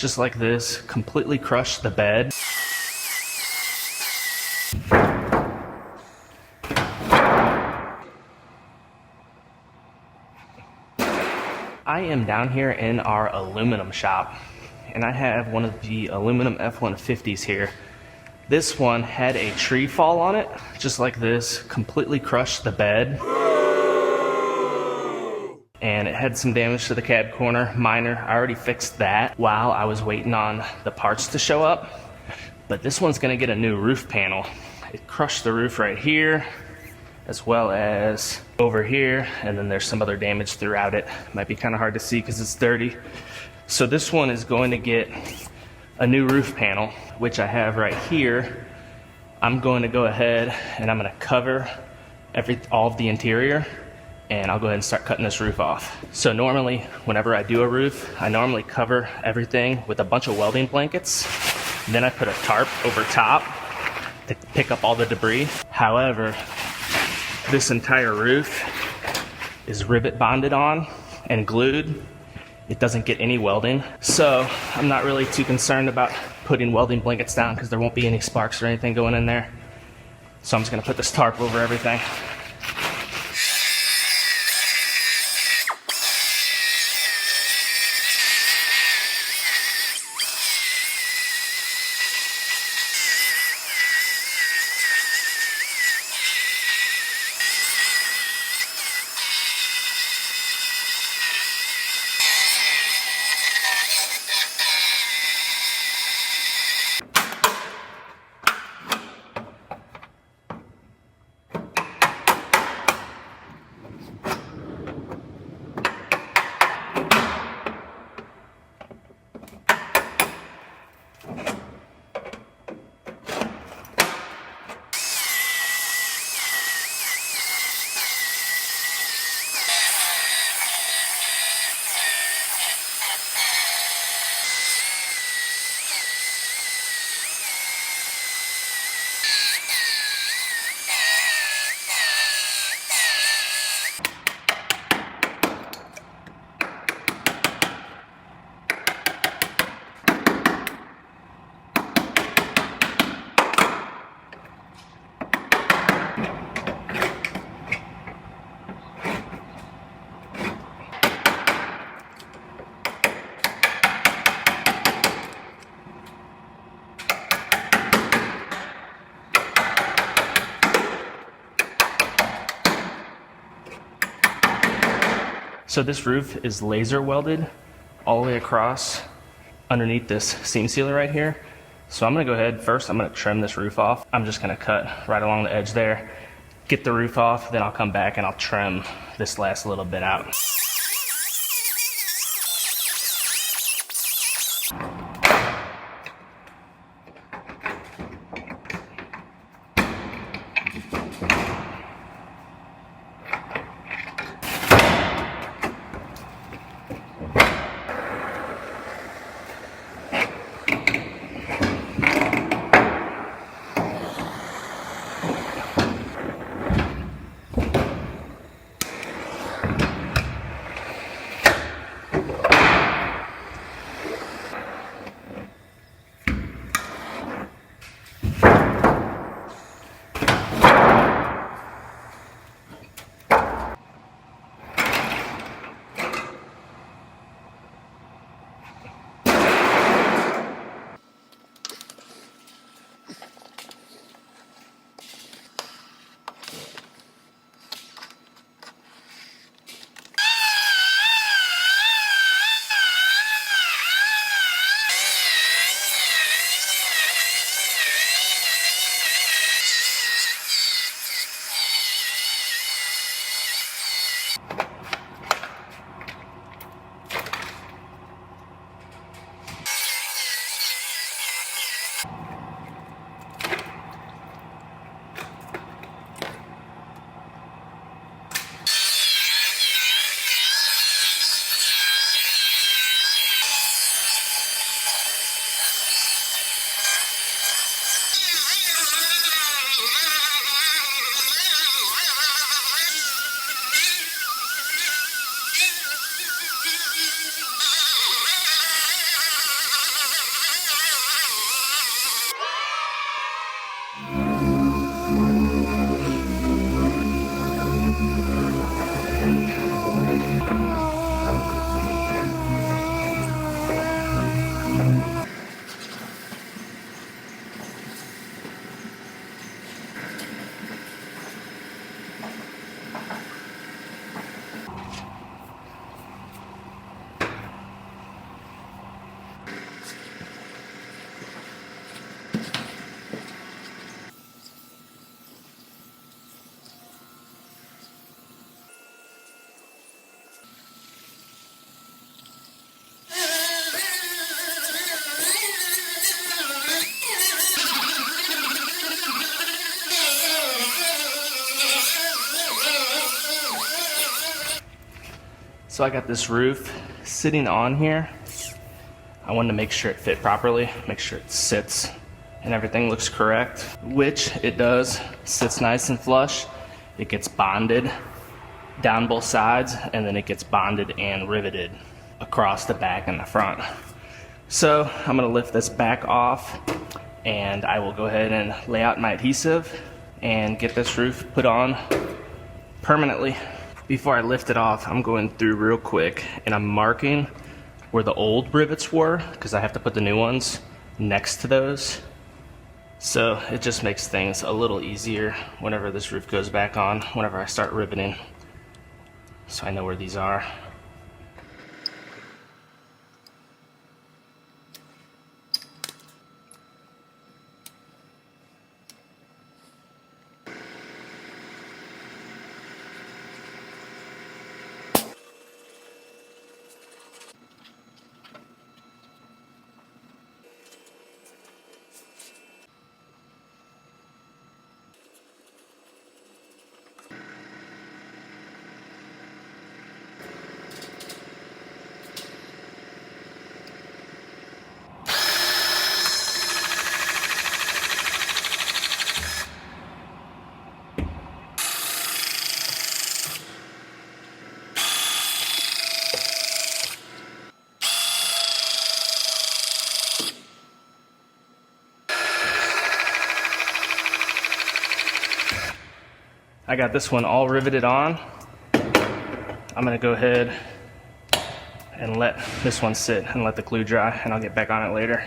just like this, completely crushed the bed. I am down here in our aluminum shop, and I have one of the aluminum F150s here. This one had a tree fall on it, just like this, completely crushed the bed. And it had some damage to the cab corner, minor. I already fixed that while I was waiting on the parts to show up. But this one's gonna get a new roof panel. It crushed the roof right here, as well as over here, and then there's some other damage throughout it. Might be kind of hard to see because it's dirty. So this one is going to get a new roof panel, which I have right here. I'm going to go ahead and I'm going to cover all of the interior, and I'll go ahead and start cutting this roof off. So normally, whenever I do a roof, I normally cover everything with a bunch of welding blankets. Then I put a tarp over top to pick up all the debris. However, this entire roof is rivet bonded on and glued. It doesn't get any welding. So I'm not really too concerned about putting welding blankets down because there won't be any sparks or anything going in there. So I'm just gonna put this tarp over everything. So this roof is laser welded all the way across underneath this seam sealer right here. So I'm gonna go ahead, first I'm gonna trim this roof off. I'm just gonna cut right along the edge there, get the roof off, then I'll come back and I'll trim this last little bit out. So I got this roof sitting on here. I wanted to make sure it fit properly, make sure it sits and everything looks correct, which it does. Sits nice and flush. It gets bonded down both sides, and then it gets bonded and riveted across the back and the front. So I'm gonna lift this back off, and I will go ahead and lay out my adhesive and get this roof put on permanently. Before I lift it off, I'm going through real quick and I'm marking where the old rivets were, because I have to put the new ones next to those. So it just makes things a little easier whenever this roof goes back on, whenever I start riveting. So I know where these are. I got this one all riveted on. I'm gonna go ahead and let this one sit and let the glue dry, and I'll get back on it later.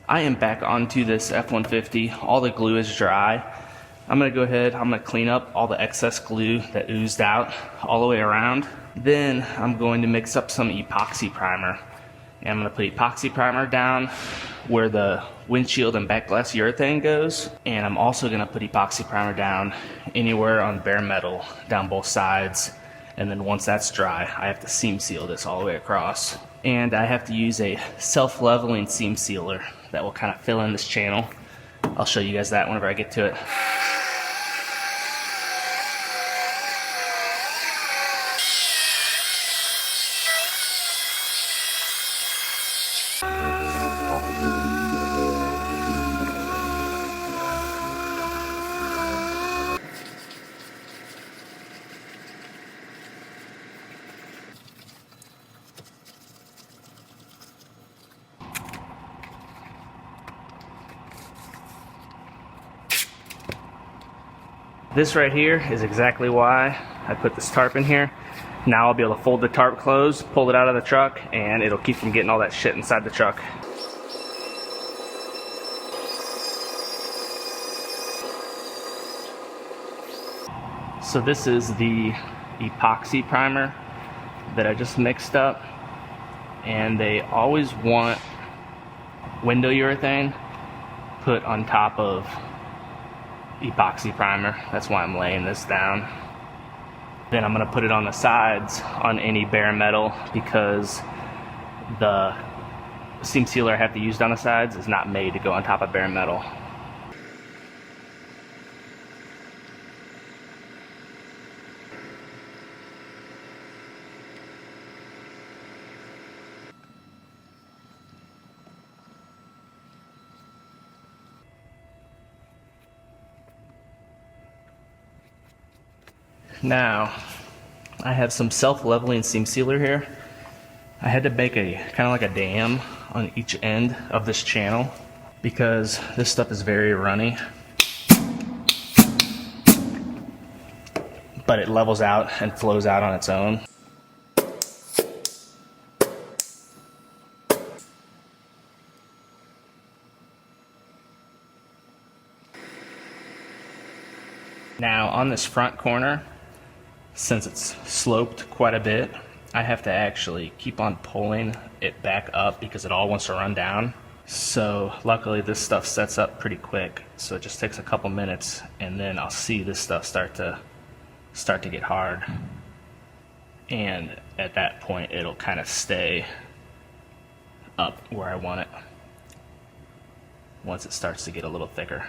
I am back onto this F150. All the glue is dry. I'm gonna go ahead, I'm gonna clean up all the excess glue that oozed out all the way around. Then I'm going to mix up some epoxy primer. And I'm gonna put epoxy primer down where the windshield and back glass urethane goes. And I'm also gonna put epoxy primer down anywhere on bare metal, down both sides. And then once that's dry, I have to seam seal this all the way across. And I have to use a self-leveling seam sealer that will kind of fill in this channel. I'll show you guys that whenever I get to it. This right here is exactly why I put this tarp in here. Now I'll be able to fold the tarp closed, pull it out of the truck, and it'll keep from getting all that shit inside the truck. So this is the epoxy primer that I just mixed up, and they always want window urethane put on top of epoxy primer. That's why I'm laying this down. Then I'm going to put it on the sides on any bare metal, because the seam sealer I have to use on the sides is not made to go on top of bare metal. Now, I have some self-leveling seam sealer here. I had to make a kind of like a dam on each end of this channel because this stuff is very runny. But it levels out and flows out on its own. Now, on this front corner, since it's sloped quite a bit, I have to actually keep on pulling it back up because it all wants to run down. So luckily this stuff sets up pretty quick. So it just takes a couple minutes and then I'll see this stuff start to get hard. And at that point it'll kind of stay up where I want it once it starts to get a little thicker.